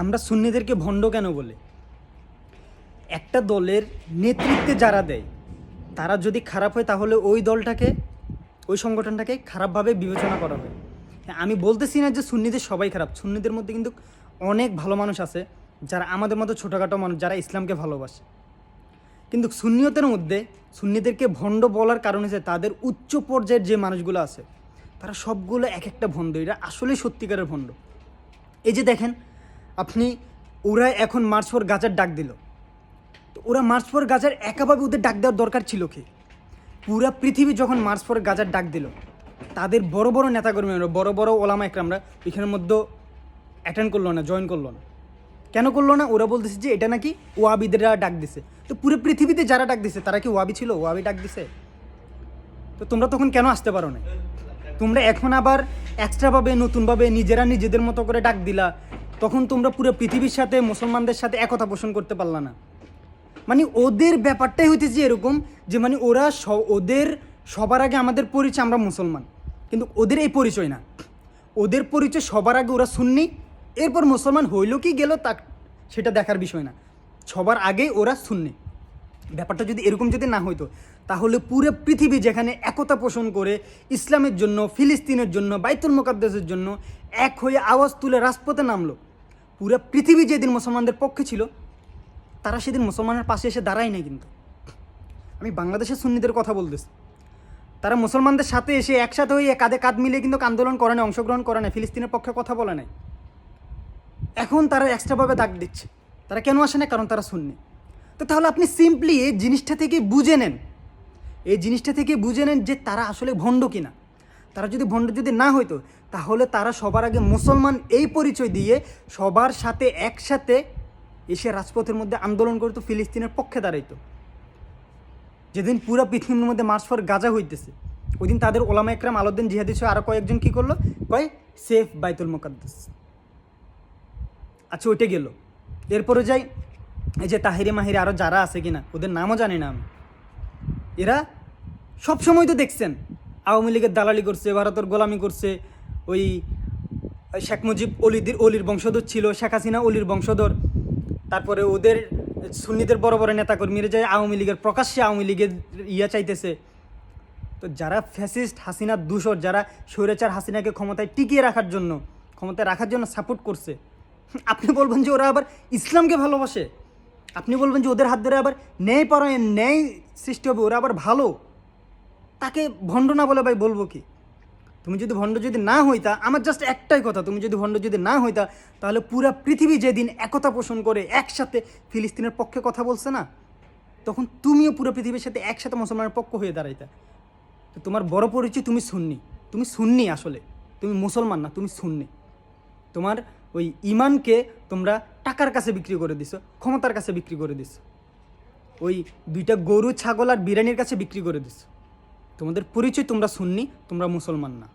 আমরা সুন্নিদেরকে ভণ্ড কেন বলে? একটা দলের নেতৃত্বে যারা দেয় তারা যদি খারাপ হয় তাহলে ওই দলটাকে, ওই সংগঠনটাকে খারাপভাবে বিবেচনা করা হয়। আমি বলতেছি না যে সুন্নিদের সবাই খারাপ, সুন্নিদের মধ্যে কিন্তু অনেক ভালো মানুষ আছে যারা আমাদের মতো ছোটোখাটো মানুষ যারা ইসলামকে ভালোবাসে। কিন্তু সুন্নিয়তের মধ্যে সুন্নিদেরকে ভণ্ড বলার কারণ হচ্ছে তাদের উচ্চ পর্যায়ের যে মানুষগুলো আছে তারা সবগুলো এক একটা ভণ্ড, এরা আসলেই সত্যিকারের ভণ্ড। এই যে দেখেন আপনি, ওরা এখন মার্চ ফর গাজার ডাক দিল, তো ওরা মার্চ ফর গাজার একাভাবে ওদের ডাক দেওয়ার দরকার ছিল কি? পুরা পৃথিবী যখন মার্চ ফর গাজার ডাক দিল, তাদের বড় বড় নেতাকর্মীরা, বড় বড় ওলামা একরামরা এখানের মধ্যে অ্যাটেন্ড করলো না, জয়েন করলো না। কেন করলো না? ওরা বলতেছে যে এটা নাকি ওয়াবিদেরা ডাক দিছে। তো পুরো পৃথিবীতে যারা ডাক দিছে তারা কি ওয়াবি ছিল? ওয়াবি ডাক দিছে? তো তোমরা তখন কেন আসতে পারো না? তোমরা এখন আবার এক্সট্রাভাবে নতুনভাবে নিজেরা নিজেদের মতো করে ডাক দিলা, তখন তোমরা পুরো পৃথিবীর সাথে মুসলমানদের সাথে একতা পোষণ করতে পারলা না। মানে ওদের ব্যাপারটাই হইতেছে এরকম যে মানে ওরা ওদের সবার আগে আমাদের পরিচয় আমরা মুসলমান, কিন্তু ওদের এই পরিচয় না। ওদের পরিচয় সবার আগে ওরা সুন্নি, এরপর মুসলমান হইল কি গেল তা সেটা দেখার বিষয় না, সবার আগেই ওরা সুন্নি। ব্যাপারটা যদি এরকম যদি না হইতো তাহলে পুরো পৃথিবী যেখানে একতা পোষণ করে ইসলামের জন্য, ফিলিস্তিনের জন্য, বাইতুল মুকাদ্দাসের জন্য এক হয়ে আওয়াজ তুলে রাজপথে নামলো, পুরো পৃথিবী যেদিন মুসলমানদের পক্ষে ছিল তারা সেদিন মুসলমানের পাশে এসে দাঁড়ায় নাই। কিন্তু আমি বাংলাদেশের সুন্নিদের কথা বলতেছি, তারা মুসলমানদের সাথে এসে একসাথে হয়ে কাঁধে কাঁধ মিলিয়ে কিন্তু আন্দোলন করে নাই, অংশগ্রহণ করে নাই, ফিলিস্তিনের পক্ষে কথা বলে নাই। এখন তারা এক্সট্রাভাবে দাগ দিচ্ছে। তারা কেন আসে না? কারণ তারা সুন্নি। তো তাহলে আপনি সিম্পলি এই জিনিসটা থেকে বুঝে নেন, এই জিনিসটা থেকে বুঝে নেন যে তারা আসলে ভণ্ড কিনা। তারা যদি ভণ্ড যদি না হইতো তাহলে তারা সবার আগে মুসলমান এই পরিচয় দিয়ে সবার সাথে একসাথে এসে রাজপথের মধ্যে আন্দোলন করতো, ফিলিস্তিনের পক্ষে দাঁড়াইতো। যেদিন পুরো পৃথিবীর মধ্যে মার্চ ফর গাজা হইতেছে ওই দিন তাদের ওলামা একরাম, আলাউদ্দিন জিহাদি সহ আরও কয়েকজন কী করলো, সেফ বাইতুল মুকাদ্দাস। আচ্ছা ওইটা গেল, এরপরে যাই এই যে তাহিরি মাহিরি আরও যারা আছে কিনা ওদের নামও জানি না আমি। এরা সবসময় তো দেখছেন আওয়ামী লীগের দালালি করছে, ভারতের গোলামি করছে। ওই শেখ মুজিব অলির বংশধর ছিল, শেখ হাসিনা অলির বংশধর। তারপরে ওদের সুন্নিদের বড় বড় নেতাকর্মীরা যায় আওয়ামী লীগের, প্রকাশ্যে আওয়ামী লীগের চাইতেছে। তো যারা ফ্যাসিস্ট হাসিনার দূষর, যারা স্বৈরাচার হাসিনাকে ক্ষমতায় টিকিয়ে রাখার জন্য, ক্ষমতায় রাখার জন্য সাপোর্ট করছে, আপনি বলবেন যে ওরা আবার ইসলামকে ভালোবাসে? আপনি বলবেন যে ওদের হাত ধরে আবার ন্যায় পরায়ণ, ন্যায় সৃষ্টি হবে, ওরা আবার ভালো? তাকে ভণ্ড না বলে ভাই বলবো কি? তুমি যদি ভণ্ড যদি না হইতা, আমার জাস্ট একটাই কথা, তুমি যদি ভণ্ড যদি না হইতা তাহলে পুরা পৃথিবী যেদিন একতা পোষণ করে একসাথে ফিলিস্তিনের পক্ষে কথা বলছে না, তখন তুমিও পুরো পৃথিবীর সাথে একসাথে মুসলমানের পক্ষ হয়ে দাঁড়াইতা। তো তোমার বড় পরিচয় তুমি সুন্নি, তুমি সুন্নি, আসলে তুমি মুসলমান না, তুমি সুন্নি। তোমার ওই ইমানকে তোমরা টাকার কাছে বিক্রি করে দিছো, ক্ষমতার কাছে বিক্রি করে দিছো, ওই দুইটা গরু ছাগল আর বিরিয়ানির কাছে বিক্রি করে দিছো। তোমাদের পরিচয় তোমরা সুন্নি, তোমরা মুসলমান না।